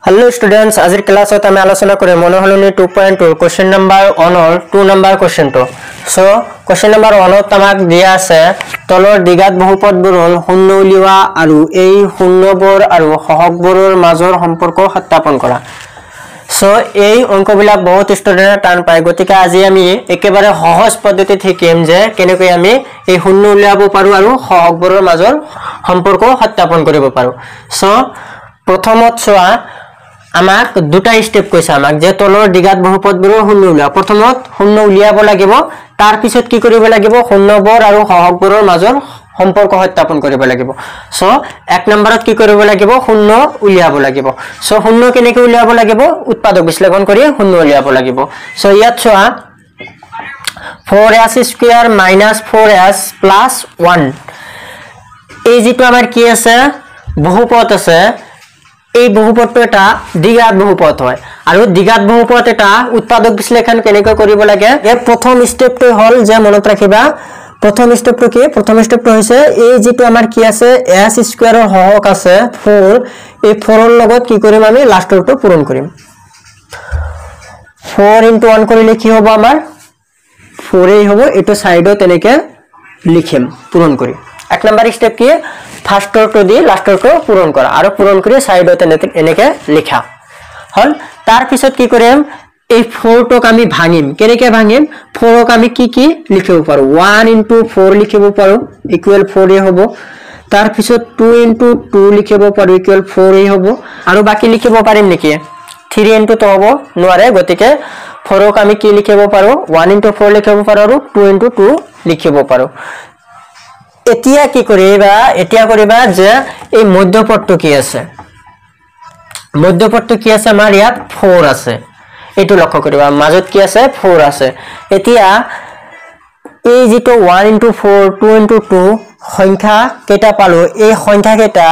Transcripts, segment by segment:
Hello students, আজিৰ ক্লাছত আমি আলোচনা কৰিম মনোহলনি 2.2 question number 1 or 2 number question to. So question number 1 ত আমাক দিয়া আছে তলৰ দিগাত বহুপদবোৰৰ শূন্য উলিওৱা আৰু এই শূন্যবোৰ আৰু সহগবোৰৰ মাজৰ সম্পৰ্ক সত্যাপন কৰা. So এই অংকবিলাক বহুত ষ্টুডেন্টে টান পায় গতিকে আজি আমি একেবাৰে সহজ পদ্ধতি শিকিম যে কেনেকৈ আমি এই শূন্য উলিয়াব পাৰো আৰু সহগবোৰৰ মাজৰ সম্পৰ্ক সত্যাপন কৰিব পাৰো. So প্ৰথমত চোৱা আমাক দুটা স্টেপ কৈছে আমাক যে তলৰ দিগাত বহুপদবোৰৰ শূন্য উলিওৱা. প্ৰথমত শূন্য উলিয়াব লাগিব, তাৰ পিছত কি কৰিব লাগিব শূন্যবোৰ আৰু সহগবোৰৰ মাজৰ সম্পৰ্ক সত্যাপন কৰিব লাগিব. সো এক নম্বৰত কি কৰিব লাগিব শূন্য উলিয়াব লাগিব. সো শূন্য কেনেকৈ উলিয়াব লাগিব উৎপাদক বিশ্লেষণ কৰি শূন্য উলিয়াব লাগিব. সো ইয়াত চোৱা 4s² - 4s + 1 এই যেটো আমাৰ কি আছে বহুপদ আছে এই বহুপদটো এটা দ্বিঘাত বহুপদ হয় আৰু দ্বিঘাত বহুপদ এটা উৎপাদক বিশ্লেষণ কেনেকৈ কৰিব লাগে এই প্ৰথম স্টেপটো হল যে মনত ৰাখিবা প্ৰথম স্টেপটো কি প্ৰথম স্টেপটো হৈছে এই যেটো আমাৰ কি আছে s² ৰ হহক আছে 4 এই 4 ৰ লগত কি কৰিম আমি লাষ্টৰটো পূৰণ কৰিম 4 * 1 কৰিলে কি হ'ব আমাৰ 4 এই হ'ব এটো সাইডত এনেকে লিখিম পূৰণ কৰি এক নম্বৰ স্টেপ কি ফাৰ্স্টৰটো দি লাষ্টৰটো পূৰণ কৰা আৰু পূৰণ কৰি সাইডত এনেকে লিখা হল তাৰ পিছত কি কৰিম এই 4 টক আমি ভাঙিম কেনেকৈ ভাঙিম 4 ক আমি কি লিখিব পাৰো 1 * 4 লিখিব পাৰো ইকুৱেল 4 এ হ'ব তাৰ পিছত 2 * 2 লিখিব পাৰো ইকুৱেল 4 এ হ'ব আৰু বাকি লিখিব পাৰিম নেকি 3 * 2 হ'ব নোৱাৰে গতিকে 4 ক আমি কি লিখিব পাৰো 1 * 4 লিখিব পাৰো আৰু 2 * 2 লিখিব পাৰো এতিয়া কি কৰিবা যে এই মধ্যপদটো কি আছে আমাৰ ইয়াত 4 আছে এটো লক্ষ্য কৰিবা মাজত কি আছে 4 আছে এতিয়া এই যেটো 1 * 4 2 * 2 সংখ্যা কেটা পালো এই সংখ্যা কেটা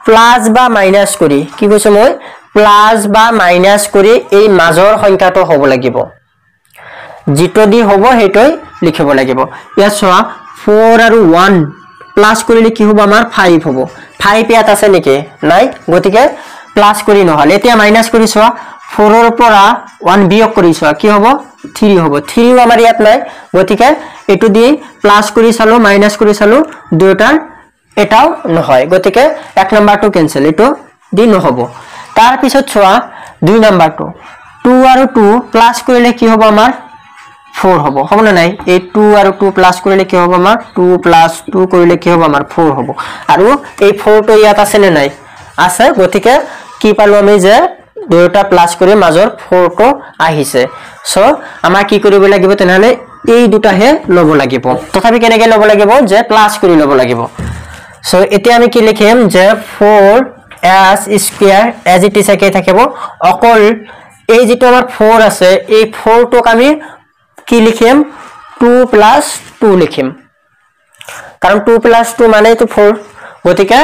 প্লাস বা মাইনাস কৰি কি কৈছো মই প্লাস বা মাইনাস কৰি এই মাজৰ সংখ্যাটো হ'ব লাগিব যেটো দি হ'ব হেতই লিখিব লাগিব ইয়াত চোৱা 4 আৰু 1 প্লাস কৰিলে কি হ'ব আমাৰ 5 হ'ব 5 ইয়াত আছে নেকি নাই গতিকে প্লাস কৰি নহল এতিয়া মাইনাস কৰি চোৱা 4 ৰ পৰা 1 বিয়োগ কৰি চোৱা কি হ'ব 3 হ'ব 3 আমাৰ ইয়াত নাই গতিকে এটো দি প্লাস কৰি চালো মাইনাস কৰি চালো দুটাৰ এটাও নহয় গতিকে এক নম্বৰটো ক্যান্সেল এটো দি নহব তাৰ পিছত চোৱা 2 নম্বৰটো 2 আৰু 2 প্লাস কৰিলে কি হ'ব আমাৰ 4 হ'ব না নাই এই 2 আৰু 2 প্লাস কৰিলে কি হ'ব আমাৰ 2 + 2 কৰিলে কি হ'ব আমাৰ 4 হ'ব আৰু এই 4 টো ইয়াত আছে নে নাই আছে গতিকে কি পালো আমি যে দুটা প্লাস কৰি মাজৰ 4 টো আহিছে সো আমাৰ কি কৰিব লাগিব তেনেহলে এই দুটাহে লব লাগিব তথাপি কেনেকৈ লব লাগিব যে প্লাস কৰি লব লাগিব সো এতিয়া আমি কি লিখিম যে 4s² as it is একে থাকিব অকল এই যেটো আমাৰ 4 আছে এই 4 টোক আমি কি লিখিম 2 + 2 লিখিম কাৰণ 2 + 2 মানে তো 4 গতিকে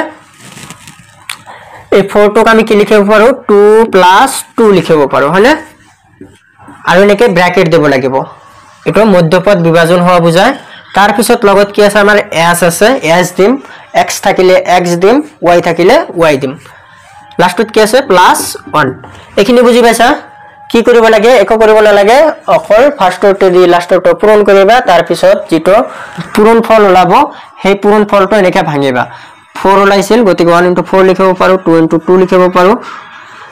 এই 4 টোক আমি কি লিখিব পাৰো 2 + 2 লিখিব পাৰো হলে আৰু এনেকে ব্ৰ্যাকেট দেব লাগিব এটো মধ্যপদ বিভাজন হোৱা বুজায় তাৰ পিছত লগত কি আছে আমাৰ s আছে s দিম x থাকিলে x দিম y থাকিলে y দিম লাষ্টত কি আছে +1 এখিনি বুজি পাইছা কি কৰিব লাগে একো কৰিব নালাগে অকল ফাৰ্স্টৰটো দি লাষ্টৰটো পূৰণ কৰিবা তাৰ পিছত যেটো পূৰণ ফল ওলাব সেই পূৰণ ফলটো এনেকে ভাঙিবা 4 ওলাইছিল গতিকে 1 * 4 লিখিব পাৰো 2 * 2 লিখিব পাৰো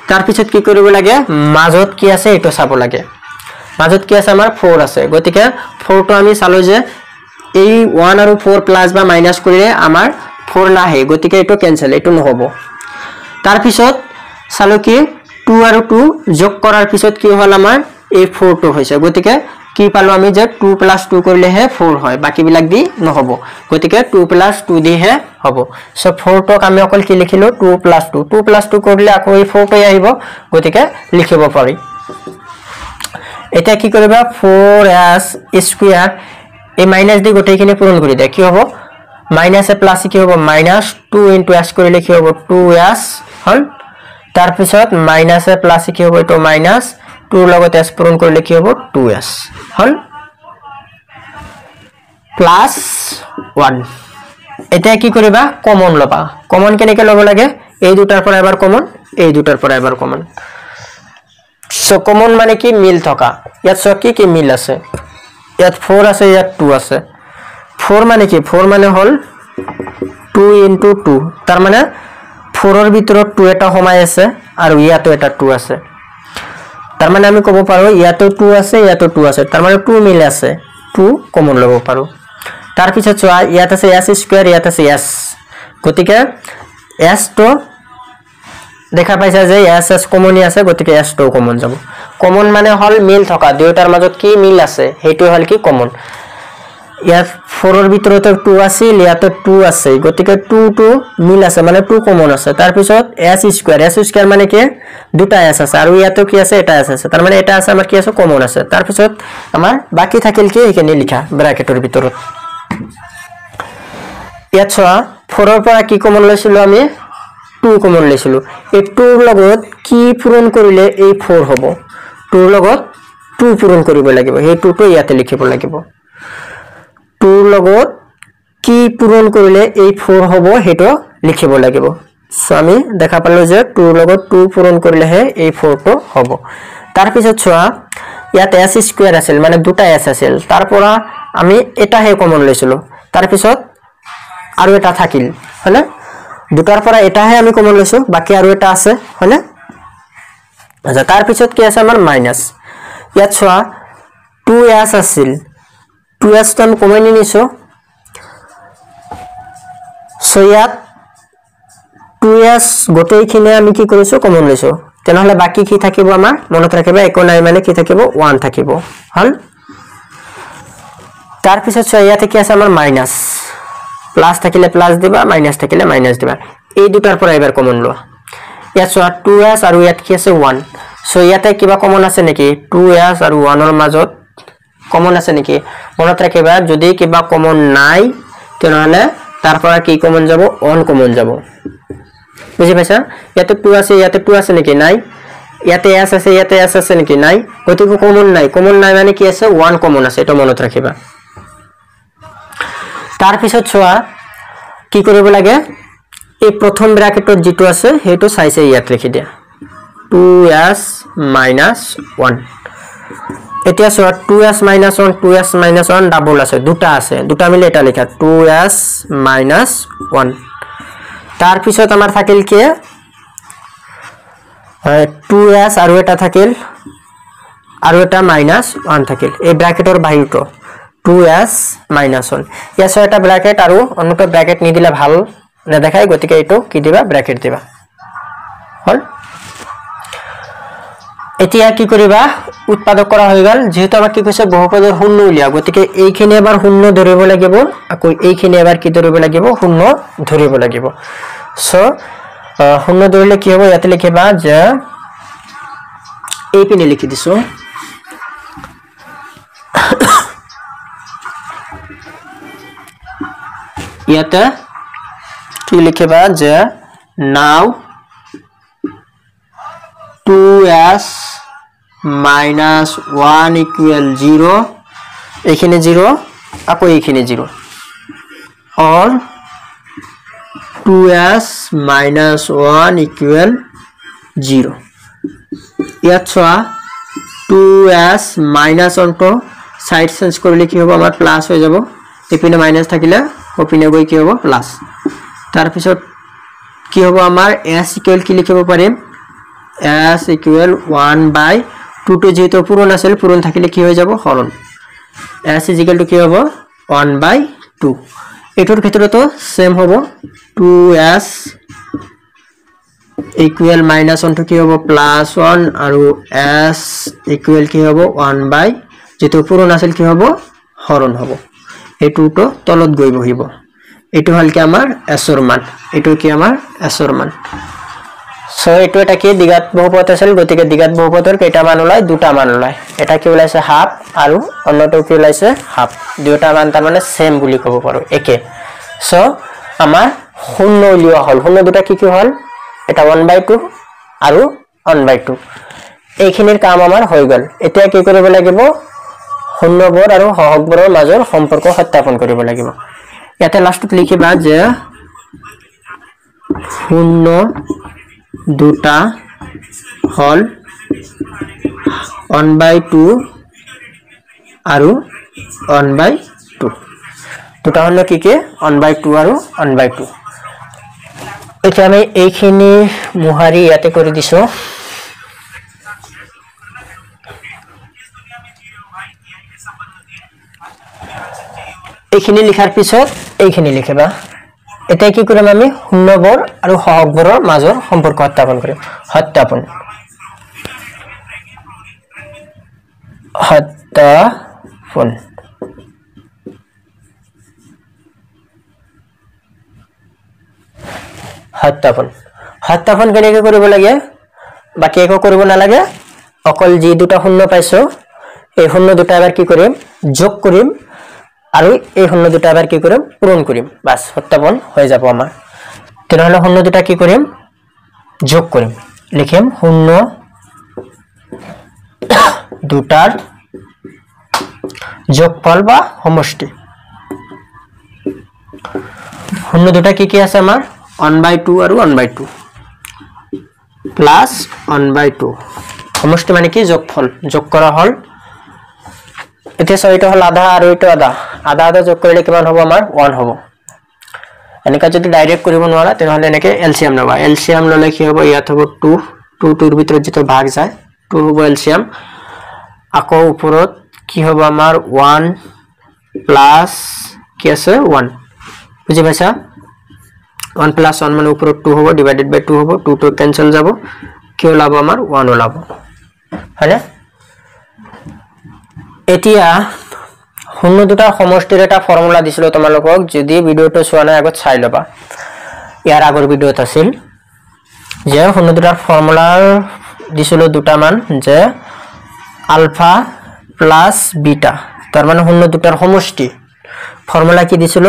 তাৰ পিছত কি কৰিব লাগে মাজত কি আছে এটো চাব লাগে মাজত কি আছে আমাৰ 4 আছে গতিকে 4 টো আমি চালো যে এই 1 আৰু 4 প্লাস বা মাইনাস কৰিলে আমাৰ 4 নাহে গতিকে এটো ক্যান্সেল এটো নহব তাৰ পিছত চালো কি 2 আৰু 2 যোগ কৰাৰ পিছত কি হল আমাৰ এই 4 টো হৈছে গতিকে কি পালো আমি যে 2 + 2 কৰিলে হে 4 হয় বাকি বিলাক দি নহব গতিকে 2 + 2 দি হে হ'ব সো 4 টক আমি অকল কি লিখিলো 2 + 2 2 + 2 কৰিলে আকৌ এই 4 টো আহিব গতিকে লিখিব পাৰি এটা কি কৰিবা 4s² এই মাইনাস দি গোটেইখিনি পূৰণ কৰি দিয়া কি হ'ব মাইনাস এ প্লাস কি হ'ব -2 * s কৰিলে কি হ'ব 2s হল তাৰ পিছত মাইনাস এ প্লাস কি হ'ব এটো -2 লগত s পূৰণ কৰিলে কি হ'ব 2s হল +1 এটা কি কৰিবা কমন লবা কমন কেনেকৈ লব লাগে এই দুটাৰ পৰা এবাৰ কমন এই দুটাৰ পৰা এবাৰ কমন সো কমন মানে কি মিল থকা ইয়াত সব কি মিল আছে ইয়াত 4 আছে ইয়াত 2 আছে 4 মানে কি 4 মানে হল 2 into 2 তাৰ মানে 4 ৰ ভিতৰত 2 এটা সমাই আছে আৰু ইয়াতো এটা 2 আছে তাৰ মানে আমি ক'ব পাৰো ইয়াতো 2 আছে ইয়াতো 2 আছে তাৰ মানে 2 মিল আছে 2 কমন লব পাৰো তাৰ পিছত চোৱা ইয়াত আছে s স্কয়াৰ ইয়াত আছে s গতিকে s তো দেখা পাইছা যে s কমন আছে গতিকে s তো কমন যাব কমন মানে হল মিল থকা দুইটাৰ মাজত কি মিল আছে হেতু হল কি কমন ইয়াত 4 ৰ ভিতৰত 2 আছিল ইয়াত 2 আছে গতিকে 2 মিল আছে মানে 2 কমন আছে তাৰ পিছত s স্কয়াৰ মানে কি দুটা s আছে আৰু ইয়াত কি আছে এটা s আছে তাৰ মানে এটা আছে আমাৰ কি আছে কমন আছে তাৰ পিছত আমাৰ বাকি থাকিল কি এখানে লিখা ব্ৰ্যাকেটৰ ভিতৰত ইয়াত চোৱা 4 ৰ পৰা কি কমন লৈছিলো আমি 2 কমন লৈছিলো এই 2 ৰ লগত কি পূৰণ কৰিলে এই 4 হ'ব 2 ৰ লগত 2 পূৰণ কৰিব লাগিব এই 2 টো ইয়াতে লিখিব লাগিব 2 ৰ লগত কি পূৰণ কৰিলে এই 4 হ'ব হেটো লিখিব লাগিব সো আমি দেখা পালো যে 2 ৰ লগত 2 পূৰণ কৰিলে হে এই 4 টো হ'ব তাৰ পিছত চোৱা ইয়াত s স্কয়াৰ আছিল মানে দুটা s আছিল তাৰ পৰা আমি এটা হে কমন লৈছিলো তাৰ পিছত আৰু এটা থাকিল হলে দুটাৰ পৰা এটা হে আমি কমন লৈছো বাকি আৰু এটা আছে হলে আচ্ছা তাৰ পিছত কি আছে আমাৰ মাইনাস ইয়াত চোৱা 2s আছিল 2s তো আমি কমন নিছো সো ইয়াত 2s গোটেইখিনি আমি কি কৰিছো কমন লৈছো তেনেহলে বাকি কি থাকিব আমাৰ মনত ৰাখিবা একো নাই মানে কি থাকিব 1 থাকিব হল তাৰ পিছত চোৱা ইয়াতে কি আছে আমাৰ মাইনাস প্লাস থাকিলে প্লাস দিবা মাইনাস থাকিলে মাইনাস দিবা এই দুটাৰ পৰা এবাৰ কমন লোৱা ইয়াত চোৱা 2s আৰু ইয়াত কি আছে 1 সো ইয়াতে কিবা কমন আছে নেকি 2s আৰু 1 ৰ মাজত কমন আছে নেকি মনত ৰাখিবা যদি কিবা কমন নাই তেনেহলে তাৰ পৰা কি কমন যাব 1 কমন যাব বুজি পাইছা ইয়াতে 2 আছে নেকি নাই ইয়াতে s আছে ইয়াতে s আছে নেকি নাই গতিকে কমন নাই মানে কি আছে 1 কমন আছে এটা মনত ৰাখিবা তাৰ পিছত চোৱা কি কৰিব লাগে এই প্ৰথম ব্ৰ্যাকেটৰ যেটো আছে হেটো চাইছে ইয়াত লিখি দিয়া 2s - 1 এতিয়া চোৱা 2s - 1 2s - 1 ডাবল আছে দুটা মিলে এটা লিখা 2s - 1 তাৰ পিছত আমাৰ থাকিল কি 2s আৰু এটা থাকিল আৰু এটা -1 থাকিল এই ব্ৰ্যাকেটৰ বাহিৰটো 2s - 1 ইয়াছ এটা ব্ৰ্যাকেট আৰু অন্যটো ব্র্যাকেট নি দিলে ভাল না দেখাই গতিকে এটো কি দিবা ব্র্যাকেট দিবা হল এতিয়া কি কৰিবা উৎপাদক কৰা হৈ গল যেহেতু আমাক কি কৈছে বহুপদৰ শূন্য উলিয়া গতিকে এইখিনি এবাৰ শূন্য ধৰিব লাগিব আকৌ এইখিনি এবাৰ কি ধৰিব লাগিব শূন্য ধৰিব লাগিব সো শূন্য ধৰিলে কি হ'ব ইয়াতে লিখিবা যে এই পিনে লিখি দিছো ইয়াতে কি লিখিবা যে now 2s - 1 equal 0 এখানে 0 আকৌ এখানে 0 or 2s - 1 equal 0 ইয়াত চোৱা 2s - 1 তো সাইড চেঞ্জ কৰিলে কি হ'ব আমাৰ প্লাস হৈ যাব এপিনে মাইনাস থাকিলে ওপিনে গৈ কি হ'ব প্লাস তাৰ পিছত কি হ'ব আমাৰ s equal কি লিখিব পাৰিম s equal 1/2 to যেহেতু পূরণ আছিল পূরণ থাকিলে কি হৈ যাব হরণ s is equal to কি হ'ব 1/2 এটোৰ ক্ষেত্ৰতো সেম হ'ব 2s equal -1 to কি হ'ব +1 আৰু s equal কি হ'ব 1/, যেহেতু পূরণ আছিল কি হ'ব হরণ হ'ব এটো তো তলত গৈ বহিব এটো হল কি আমাৰ s ৰ মান এটো কি আমাৰ s ৰ মান সো এটো এটা কি দ্বিঘাত বহুপদ আছিল গতিকে দ্বিঘাত বহুপদৰ কেইটা মান ওলাই দুটা মান ওলাই এটা কি ওলাইছে হাফ আৰু অন্যটো কি ওলাইছে হাফ দুটা মান তাৰ মানে সেম বুলি ক'ব পাৰো একে সো আমাৰ শূন্য উলিওৱা হল শূন্য দুটা কি কি হল এটা 1/2 আৰু 1/2 এইখিনিৰ কাম আমাৰ হৈ গল এতিয়া কি কৰিব লাগিব শূন্যবোৰ আৰু সহগবোৰৰ মাজৰ সম্পৰ্ক সত্যাপন কৰিব লাগিব ইয়াতে লাষ্টত লিখিবা যে শূন্য দুটা হল 1/2 আৰু 1/2 দুটা হল কি কি 1/2 আৰু 1/2 এতিয়া আমি এইখিনি মুহাৰি ইয়াতে কৰি দিছো এইখিনি লিখাৰ পিছত এইখিনি লিখিবা এটা কি কৰিম আমি শূন্যবৰ আৰু সহগবোৰৰ মাজৰ সম্পৰ্ক সত্যাপন কৰিম সত্যাপন সত্যাপন কেনেকৈ কৰিব লাগে বাকি একো কৰিব নালাগে অকল যি দুটা শূন্য পাইছো এই শূন্য দুটা এবাৰ কি কৰিম যোগ কৰিম আৰু এই শূন্য দুটা এবাৰ কি কৰিম পূৰণ কৰিম বাস সত্যাপন হৈ যাব আমাৰ তেনেহলে শূন্য দুটা কি কৰিম যোগ কৰিম লিখিম শূন্য দুটাৰ যোগফল বা সমষ্টি শূন্য দুটা কি আছে আমাৰ 1/2 আৰু 1/2 প্লাস 1/2 সমষ্টি মানে কি যোগফল যোগ কৰা হল এতিয়া সৈটো হল আধা আৰু এইটো আধা আধা আধা যোগ কৰিলে কিমান হ'ব আমাৰ 1 হ'ব এনেকা যদি ডাইৰেক্ট কৰিব নোৱাৰা তেনেহলে এনেকে এলসিএম লবা এলসিএম ললে কি হ'ব ইয়াত হ'ব 2 2 টুৰ ভিতৰত যেটো ভাগ যায় 2 হ'ব এলসিএম আকৌ ওপৰত কি হ'ব আমাৰ 1 প্লাস কি আছে 1 বুজি পাইছা 1 plus 1 মানে উপৰত 2 হ'ব divided by 2 হ'ব 2 to cancel যাব কি ওলাব আমাৰ 1 ওলাব হয়নে এতিয়া শূন্য দুটাৰ সমষ্টিৰ এটা ফৰ্মুলা দিছিল তোমালোকক যদি ভিডিওটো চোৱা নাই আগত চাই লবা ইয়াৰ আগৰ ভিডিওত আছিল যে শূন্য দুটাৰ ফৰ্মুলাৰ দিছিল দুটা মান যে আলফা প্লাস বিটা তাৰ মানে শূন্য দুটাৰ সমষ্টি ফৰ্মুলা কি দিছিল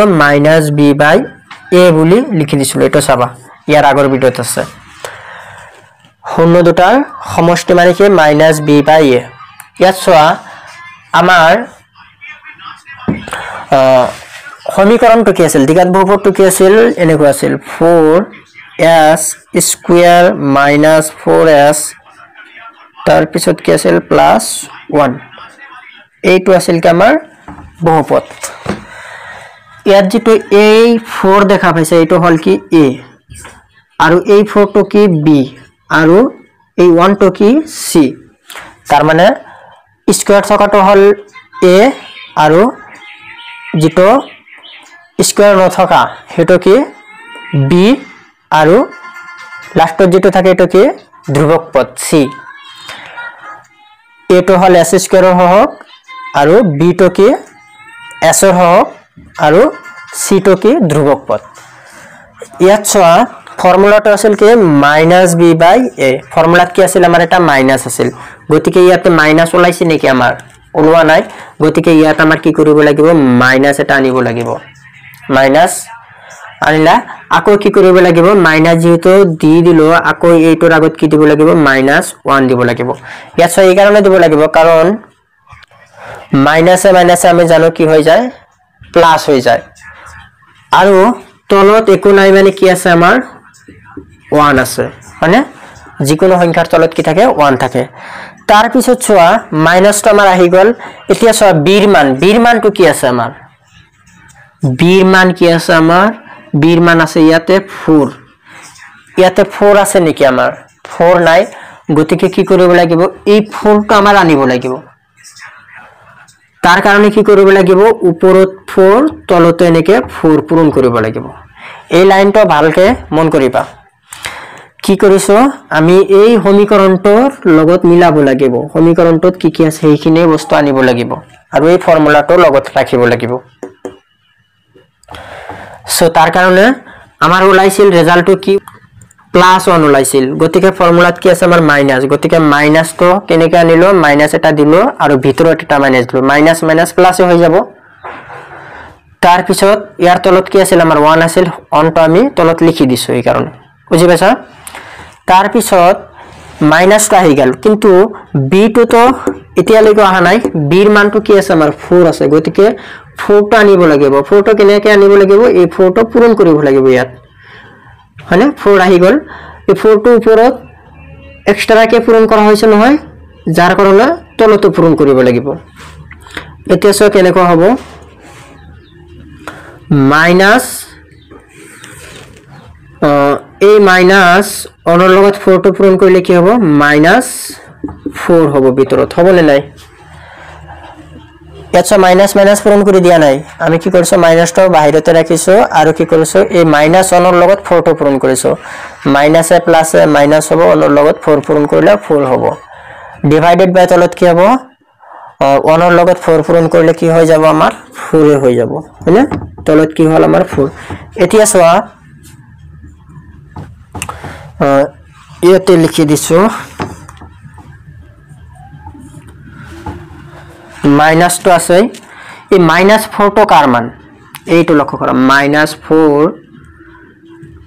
-b/a বুলি লিখি দিছিল এটা চাবা ইয়াৰ আগৰ ভিডিওত আছে শূন্য দুটাৰ সমষ্টি মানে কি -b/a ইয়াত চোৱা আমাৰ সমীকৰণটো কি আছিল দ্বিঘাত বহুপদটো কি আছিল এনেকুৱা আছিল 4s স্কয়াৰ -4s তাৰ পিছত কি আছিল +1 এইটো আছিল কি আমাৰ বহুপদ ইয়াত যেটো এই 4 দেখা পাইছে এইটো হল কি a আৰু এই 4 টো কি b আৰু এই 1 টো কি c তাৰ মানে স্কয়াৰ থকাটো হল a আৰু যেটো স্কয়াৰ নথকা হেটো কি b আৰু লাষ্টত যেটো থাকে এটো কি ধ্ৰুবক পদ c a টো হল s স্কয়াৰ হওক আৰু b টো কি s ৰ হওক আৰু c টো কি ধ্ৰুবক পদ ইয়াত চোৱা ফৰ্মুলাটো আছিল কি -b/a ফৰ্মুলাত কি আছিল আমাৰ এটা মাইনাস আছিল গতিকে ইয়াতে মাইনাস ওলাইছে নেকি আমাৰ ওলোৱা নাই গতিকে ইয়াত আমাৰ কি কৰিব লাগিব মাইনাস এটা আনিব লাগিব মাইনাস আনিলা আকৌ কি কৰিব লাগিব মাইনাস যেটো দি দিলো আকৌ এইটোৰ আগত কি দিব লাগিব -1 দিব লাগিব ইয়াত সৈ এই কাৰণে দিব লাগিব কাৰণ মাইনাসে মাইনাসে আমি জানো কি হৈ যায় প্লাস হৈ যায় আৰু তলত একো নাই মানে কি আছে আমাৰ 1 আছে মানে যিকোনো সংখ্যাৰ তলত কি থাকে 1 থাকে তাৰ পিছত চোৱা মাইনাসটো আমাৰ আহি গল এতিয়া চোৱা বীৰ মানটো কি আছে আমাৰ বীৰ মান কি আছে আমাৰ বীৰ মান আছে ইয়াতে 4 আছে নেকি আমাৰ 4 নাই গতিকে কি কৰিব লাগিব এই 4 টো আমাৰ আনিব লাগিব তাৰ কাৰণে কি কৰিব লাগিব ওপৰত 4 তলতে এনেকে 4 পূৰণ কৰিব লাগিব এই লাইনটো ভালকে মন কৰিবা কি কৰিছো আমি এই সমীকৰণটোৰ লগত মিলাব লাগিব সমীকৰণটোত কি আছে সেইখিনি বস্তু আনিব লাগিব আৰু এই ফৰ্মুলাটো লগত ৰাখিব লাগিব সো তাৰ কাৰণে আমাৰ ওলাইছিল ৰিজাল্টটো কি +1 ওলাইছিল গতিকে ফৰ্মুলাত কি আছে আমাৰ মাইনাস গতিকে মাইনাসটো কেনেকৈ আনিলো মাইনাস এটা দিলো আৰু ভিতৰত এটা মাইনাস দিলো মাইনাস মাইনাস প্লাস হৈ যাব তাৰ পিছত ইয়াৰ তলত কি আছিল আমাৰ 1 আছিল 1 টো আমি তলত লিখি দিছো এই কাৰণে বুজি পাইছা তাৰ পিছত মাইনাসটো আহি গল কিন্তু b টো তো এতিয়া লৈকে অহা নাই bৰ মানটো কি আছে আমাৰ 4 আছে গতিকে 4 টো আনিব লাগিব 4 টো কেনেকৈ আনিব লাগিব এই 4 টো পূৰণ কৰিব লাগিব ইয়াত হয়নে 4 আহি গল এই 4 টো ওপৰত এক্সট্ৰা কে পূৰণ কৰা হৈছে নহয় যাৰ কাৰণে তলতো পূৰণ কৰিব লাগিব এতিয়া সো কেনেকৈ হ'ব মাইনাস এই মাইনাস অনৰ লগত 4 টো পূৰণ কৰিলে কি হ'ব -4 হ'ব ভিতৰত হ'বনে নাই ইয়াত মাইনাস মাইনাস পূৰণ কৰি দিয়া নাই আমি কি কৰিছো মাইনাসটো বাহিৰতে ৰাখিছো আৰু কি কৰিছো এই মাইনাস অনৰ লগত 4 টো পূৰণ কৰিছো মাইনাস এ প্লাস এ মাইনাস হ'ব অনৰ লগত 4 পূৰণ কৰিলে 4 হ'ব ডিভাইডেড বাই তলত কি হ'ব অনৰ লগত 4 পূৰণ কৰিলে কি হৈ যাব আমাৰ 4 হৈ যাব হয়নে তলত কি হ'ল আমাৰ 4 এতিয়া চোৱা ইয়াতে লিখি দিছো মাইনাস তো আছে এই -4 তো কাৰ মান এইটো লক্ষ্য কৰা -4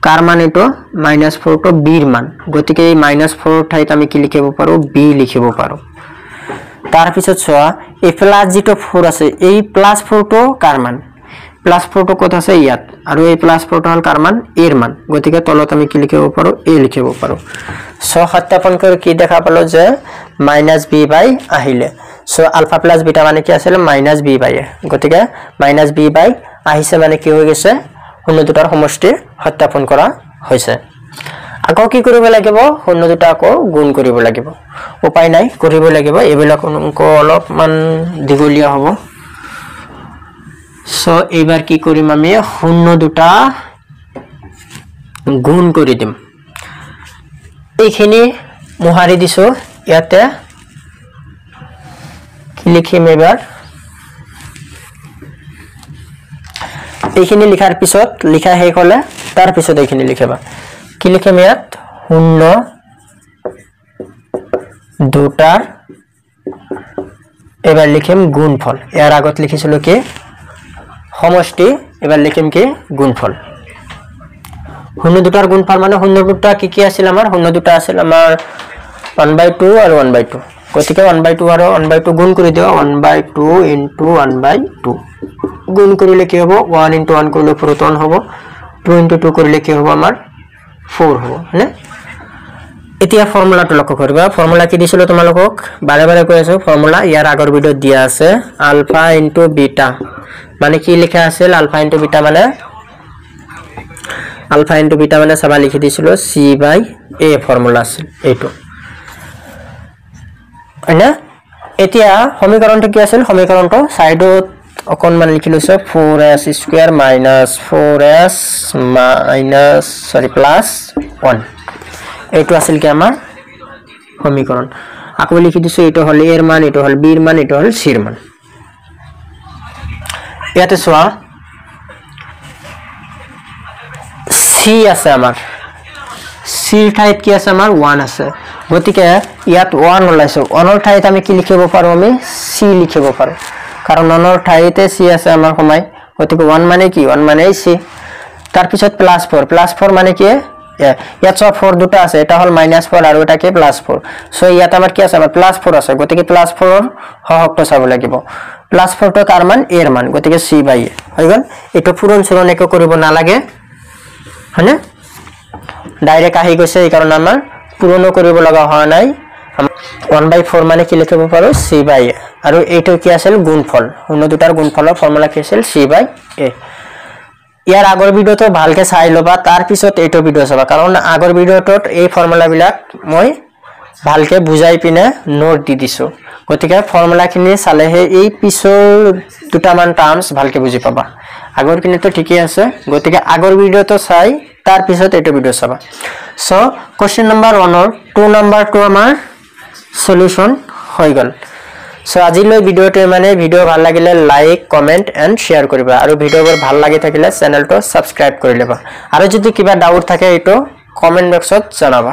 কাৰ মান এটো -4 তো b ৰ মান গতিকে এই -4 ঠাইত আমি কি লিখিব পাৰো b লিখিব পাৰো তাৰ পিছত চোৱা এই প্লাস যেটো 4 আছে এই +4 তো কাৰ মান +4 তো কত আছে ইয়াত আৰু এই +4 তো হল কাৰ মান এৰ মান গতিকে তলত আমি কি লিখিব পাৰো a লিখিব পাৰো সো সত্যাপন কৰি কি দেখা পালো যে -b আহিলে সো আলফা প্লাস বিটা মানে কি আছিল -b a গতিকে -b আহিছে মানে কি হৈ গৈছে শূন্য দুটাৰ সমষ্টি সত্যাপন কৰা হৈছে আকৌ কি কৰিব লাগিব শূন্য দুটা আকৌ গুণ কৰিব লাগিব উপায় নাই কৰিব লাগিব এবিলাক অংক অলপমান দীঘলীয়া হ'ব সো এবাৰ কি কৰিম আমি শূন্য দুটা গুণ কৰি দিম এইখিনি মোহাৰি দিছো ইয়াতে কি লিখিম এবাৰ এইখিনি লিখাৰ পিছত লিখা শেষ হলে তাৰ পিছত এইখিনি লিখিবা কি লিখিম ইয়াত শূন্য দুটাৰ এবাৰ লিখিম গুণফল ইয়াৰ আগত লিখিছিল কি সমষ্টি এবাৰ লিখিম কি গুণফল শূন্য দুটাৰ গুণফল মানে শূন্য দুটা কি আছিল আমাৰ শূন্য দুটা আছিল আমাৰ 1/2 আৰু 1/2 গতিকে 1/2 আৰু 1/2 গুণ কৰি দিও 1/2 * 1/2 গুণ কৰিলে কি হ'ব 1 * 1 কৰিলে 4 হ'ব 2 * 2 কৰিলে কি হ'ব আমাৰ 4 হ'ব হয়নে এতিয়া ফৰ্মুলাটো লক্ষ্য কৰিবা ফৰ্মুলা কি দিছিল তোমালোকক বাৰে বাৰে কৈ আছো ফৰ্মুলা ইয়াৰ আগৰ ভিডিওত দিয়া আছে আলফা * বিটা মানে কি লিখা আছিল আলফা * বিটা মানে সবা লিখি দিছিল c/a ফৰ্মুলা আছিল এইটো হয়নে এতিয়া সমীকৰণটো কি আছিল সমীকৰণটো সাইডত অকনমান লিখি লৈছে 4s² - 4s + 1 এইটো আছিল কি আমাৰ সমীকৰণ আকৌ লিখি দিছো এইটো হল a ৰ মান এইটো হল b ৰ মান এইটো হল c ৰ মান ইয়াতে চোৱা c আছে আমাৰ c ঠাইত কি আছে আমাৰ 1 আছে গতিকে ইয়াত 1 ওলাইছে 1 ৰ ঠাইত আমি কি লিখিব পাৰো আমি c লিখিব পাৰো কাৰণ 1 ৰ ঠাইতে c আছে আমাৰ সময় গতিকে 1 মানে কি 1 মানে c তাৰ পিছত +4 মানে কি ইয়াত 4 দুটা আছে এটা হল -4 আৰু এটা কি +4 সো ইয়াত আমাৰ কি আছে আমাৰ +4 আছে গতিকে +4 ৰ হহগটো চাব লাগিব +4 তো কাৰ মান এৰ মান গতিকে c/a হৈ গল এটো পূৰণ চৰণ একো কৰিব নালাগে হয়নে ডাইৰেক্ট আহি গৈছে এই কাৰণ আমাৰ পূৰণ কৰিব লগা হোৱা নাই 1/4 মানে কি লিখিব পাৰো c/a আৰু এইটো কি আছিল গুণফল শূন্য দুটাৰ গুণফলৰ ফৰ্মুলা কি আছিল c/a ইয়াৰ আগৰ ভিডিওটো ভালকে চাই লবা তাৰ পিছত এইটো ভিডিও চাবা কাৰণ আগৰ ভিডিওটোত এই ফৰ্মুলা বিলাক মই ভালকে বুজাই পিনে নোট দি দিছো গতিকে ফৰ্মুলাখিনি চালেহে এই পিছৰ দুটামান টাৰ্মস ভালকে বুজি পাবা আগৰ কিনিটো ঠিকই আছে গতিকে আগৰ ভিডিওটো চাই তাৰ পিছত এইটো ভিডিও চাবা সো কোশ্চেন নম্বৰ 1 ৰ 2 নম্বৰটো আমাৰ সলিউশন হৈ গল সো আজিলৈ ভিডিওটো মানে ভিডিও ভাল লাগিলে লাইক কমেন্ট এন্ড শেয়ার কৰিবা আৰু ভিডিওবোৰ ভাল লাগি থাকিলে চেনেলটো সাবস্ক্ৰাইব কৰি লবা আৰু যদি কিবা ডাউট থাকে এটো কমেন্ট বক্সত জনাবা